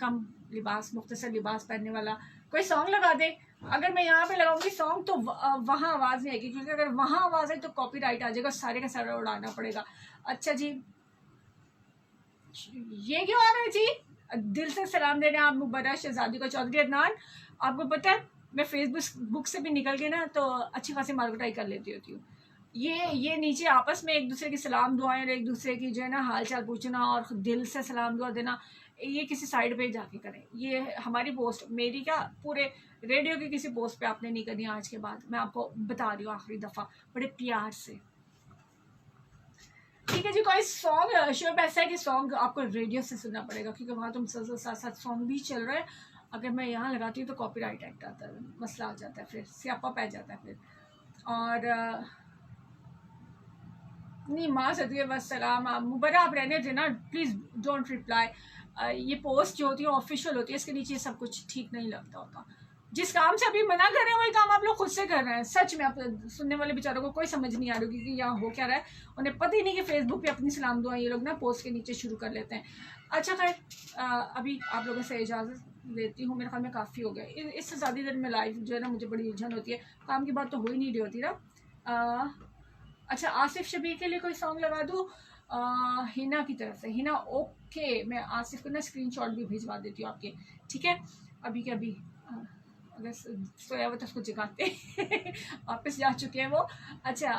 कम लिबास, मुख्तसर लिबास पहनने वाला, कोई सॉन्ग लगा दे। अगर मैं यहाँ पे लगाऊंगी सॉन्ग तो वहाँ आवाज़ नहीं आएगी, क्योंकि अगर वहाँ आवाज़ आई तो कॉपीराइट आ जाएगा, सारे का सारा उड़ाना पड़ेगा। अच्छा जी, ये क्यों आ रहा है जी? दिल से सलाम दे रहे हैं आप मुबर्रा शहजादी को। चौधरी अदनान, आपको पता है मैं फेसबुक से भी निकल के ना तो अच्छी खासी मार्केटाई कर लेती होती हूँ। ये नीचे आपस में एक दूसरे की सलाम दुआएं और एक दूसरे की जो है ना हाल चाल पूछना और दिल से सलाम दुआ देना, ये किसी साइड पे जाके करें। ये हमारी पोस्ट, मेरी क्या पूरे रेडियो की किसी पोस्ट पे आपने नहीं करनी आज के बाद, मैं आपको बता रही हूँ आखिरी दफ़ा बड़े प्यार से। ठीक है जी, कोई सॉन्ग शो ऐसा है कि सॉन्ग आपको रेडियो से सुनना पड़ेगा क्योंकि वहाँ तुम साथ साथ सॉन्ग भी चल रहा है। अगर मैं यहाँ लगाती हूँ तो कॉपीराइट एक्ट आता है, मसला आ जाता है, फिर स्यापा पै जाता है फिर। और नहीं माँ सदी बस सलाम मुबरा, आप रहने देना प्लीज़, डोंट रिप्लाई। ये पोस्ट जो होती है ऑफिशियल होती है, इसके नीचे सब कुछ ठीक नहीं लगता होता। जिस काम से अभी मना कर रहे हैं वही काम आप लोग खुद से कर रहे हैं। सच में आप सुनने वाले बेचारों को कोई समझ नहीं आ रही कि यहाँ हो क्या रहा है, उन्हें पता ही नहीं कि फेसबुक पे अपनी सलाम दुआ ये लोग ना पोस्ट के नीचे शुरू कर लेते हैं। अच्छा खैर, अभी आप लोगों से इजाज़त लेती हूँ, मेरे ख्याल में काफ़ी हो गया। इससे ज़्यादा देर में लाइव जो है ना मुझे बड़ी उलझन होती है, काम की बात तो हो ही नहीं रही होती ना। अच्छा, आसिफ शबीर के लिए कोई सॉन्ग लगा दूँ? हिना की तरफ से, हिना ओके, मैं आसिफ को ना स्क्रीनशॉट भी भिजवा देती हूँ आपके, ठीक है? अभी के अभी अगर सोया हुआ तो उसको जगाते वापस जा चुके हैं वो। अच्छा,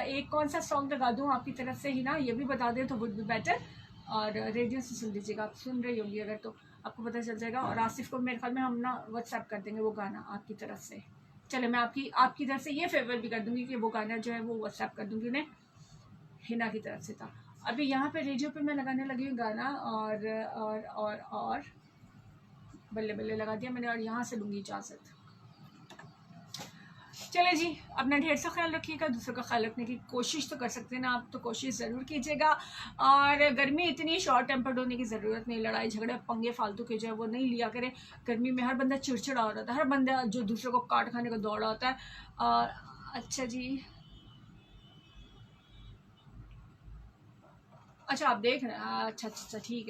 एक कौन सा सॉन्ग लगा दूँ आपकी तरफ से हिना, ये भी बता दें तो वुड बी बेटर। और रेडियो से सुन लीजिएगा, आप सुन रही होंगी अगर तो आपको पता चल जाएगा। और आसिफ को मेरे ख्याल में हम ना व्हाट्सएप कर देंगे वो गाना आपकी तरफ से। चले, मैं आपकी तरफ से ये फेवर भी कर दूंगी कि वो गाना जो है वो व्हाट्सएप कर दूंगी उन्हें, हिना की तरफ से था। अभी यहाँ पे रेडियो पे मैं लगाने लगी हूँ गाना, और बल्ले बल्ले लगा दिया मैंने, और यहाँ से लूँगी इजाज़त। चले जी, अपना ढेर सा ख्याल रखिएगा, दूसरों का ख्याल रखने की कोशिश तो कर सकते हैं ना आप, तो कोशिश ज़रूर कीजिएगा। और गर्मी इतनी शॉर्ट टेम्पर्ड होने की ज़रूरत नहीं, लड़ाई झगड़े पंगे फालतू के जो है वो नहीं लिया करें। गर्मी में हर बंदा चिड़चिड़ा हो रहा था, हर बंदा जो दूसरों को काट खाने को दौड़ा होता है। और अच्छा जी, अच्छा आप देख रहे हैं, अच्छा ठीक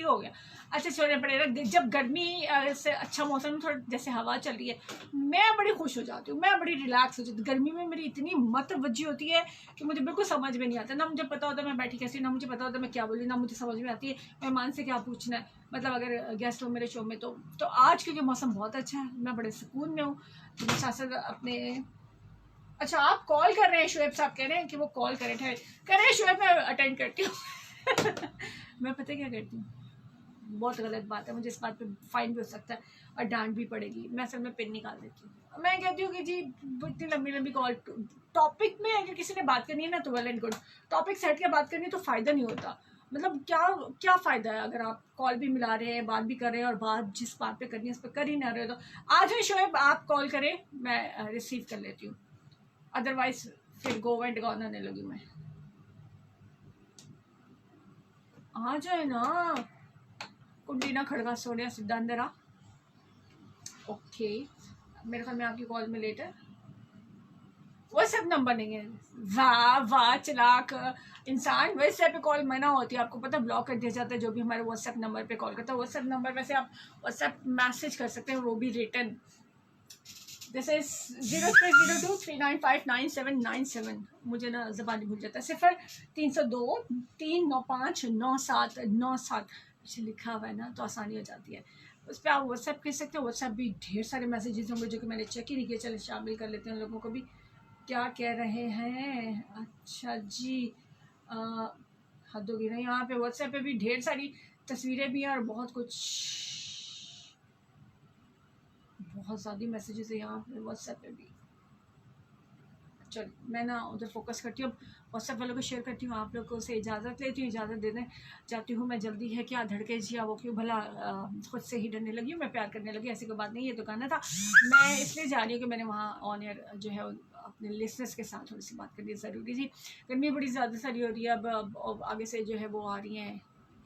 हो गया। अच्छा छोड़ने पड़ेगा, जब गर्मी से अच्छा मौसम थोड़ा जैसे हवा चल रही है, मैं बड़ी खुश हो जाती हूँ, मैं बड़ी रिलैक्स हो जाती हूँ। गर्मी में मेरी इतनी मतवज्जी होती है कि मुझे बिल्कुल समझ में नहीं आता, ना मुझे पता होता मैं बैठी कैसी, ना मुझे पता होता मैं क्या बोली, ना मुझे समझ में आती है मेहमान से क्या पूछना है, मतलब अगर गेस्ट हो मेरे शो में तो आज क्योंकि मौसम बहुत अच्छा है, मैं बड़े सुकून में हूँ, तो मैं साथ साथ अपने। अच्छा, आप कॉल कर रहे हैं, शुएब साहब कह रहे हैं कि वो कॉल करें, कह रहे हैं शुएब, मैं अटेंड करती हूँ मैं पता क्या करती हूँ, बहुत गलत बात है, मुझे इस बात पे फाइन भी हो सकता है और डांट भी पड़ेगी, मैं असल में पिन निकाल देती हूँ। मैं कहती हूँ कि जी इतनी लंबी कॉल, टॉपिक में अगर किसी ने बात करनी है ना तो well and good, topic set के बात करनी है तो फ़ायदा नहीं होता। मतलब क्या फ़ायदा है अगर आप कॉल भी मिला रहे हैं, बात भी कर रहे हैं और बात जिस बात पे करनी है उस पर कर ही ना रहे, तो आज भी शुएब आप कॉल करें, मैं रिसीव कर लेती हूँ, अदरवाइज फिर गो एंड गॉन आने लगी मैं। आ जाए ना, कुंडी ना खड़गा सोनिया सिद्धा अंदर आ। ओके, मेरे ख्याल में आपकी कॉल में लेट है, व्हाट्सएप नंबर नहीं है। वाह चलाक इंसान, व्हाट्सएप पे कॉल मना होती है, आपको पता ब्लॉक कर दिया जाता है जो भी हमारे व्हाट्सएप नंबर पे कॉल करता है। व्हाट्सएप नंबर वैसे आप व्हाट्सएप मैसेज कर सकते हैं, वो भी रिटर्न, जैसे 030239599797, मुझे ना ज़बानी भूल जाता है, 030239599797 पीछे लिखा हुआ है ना तो आसानी हो जाती है। उस पर आप व्हाट्सएप कर सकते हो। व्हाट्सएप भी ढेर सारे मैसेजेस होंगे जो कि मैंने चेक ही नहीं किया, चले शामिल कर लेते हैं लोगों को भी। क्या कह रहे हैं? अच्छा जी, हद होगी ना, यहाँ पे व्हाट्सएप पे भी ढेर सारी तस्वीरें भी हैं और बहुत कुछ, बहुत ज़्यादा मैसेजेस है यहाँ पे व्हाट्सएप पे भी। चल मैं ना उधर फोकस करती हूँ, व्हाट्सएप वालों को शेयर करती हूँ, आप लोगों से इजाज़त लेती हूँ, इजाज़त देने चाहती हूँ मैं। जल्दी है क्या, धड़के जिया वो क्यों भला खुद से ही डरने लगी हूँ, मैं प्यार करने लगी, ऐसी कोई बात नहीं, ये तो गाना था। मैं इसलिए जा रही हूँ कि मैंने वहाँ ऑन एयर जो है अपने लिसनर्स के साथ थोड़ी सी बात करनी ज़रूरी थी। गर्मी बड़ी ज़्यादा सारी हो रही है, अब आगे से जो है वो आ रही हैं,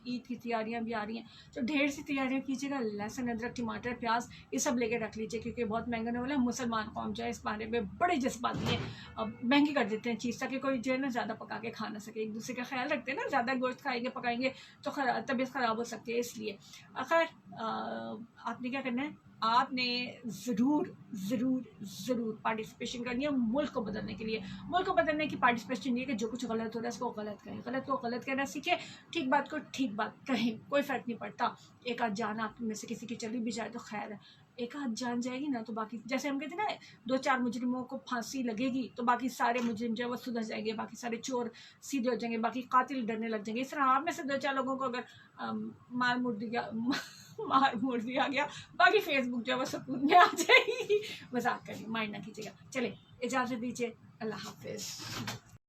ईद की तैयारियां भी आ रही हैं, तो ढेर सी तैयारियां कीजिएगा। लहसुन, अदरक, टमाटर, प्याज ये सब लेके रख लीजिए क्योंकि बहुत महंगा होने वाला है। मुसलमान कौम जो है इस बारे में बड़े जज्बाती हैं, अब महंगी कर देते हैं चीज़ ताकि कोई जो है ना ज़्यादा पका के खा ना सके। एक दूसरे का ख्याल रखते हैं ना, ज़्यादा गोश्त खाएंगे पकाएंगे तो तबीयत ख़राब हो सकती है, इसलिए। आखिर आपने क्या करना है, आपने ज़रूर ज़रूर ज़रूर पार्टिसिपेशन करनी है मुल्क को बदलने के लिए। मुल्क को बदलने की पार्टिसिपेशन नहीं है कि जो कुछ गलत हो रहा है उसको गलत करें, गलत को गलत कहना सीखें, ठीक बात को ठीक बात कहें, कोई फ़र्क नहीं पड़ता। एक आध जान आप में से किसी की चली भी जाए तो खैर है, एक आध जान जाएगी ना तो बाकी, जैसे हम कहते हैं ना 2-4 मुजरिमों को फांसी लगेगी तो बाकी सारे मुजरिम जो है वो सुधर जाएंगे, बाकी सारे चोर सीधे हो जाएंगे, बाकी कातिल डरने लग जाएंगे। इस तरह आप में से 2-4 लोगों को अगर मार मुड़ दिया गया, बाकी फेसबुक जो है वो सुकून में आ जाएगी। मजाक करिए, माइंड ना कीजिएगा। चले इजाज़त दीजिए, अल्लाह हाफिज़।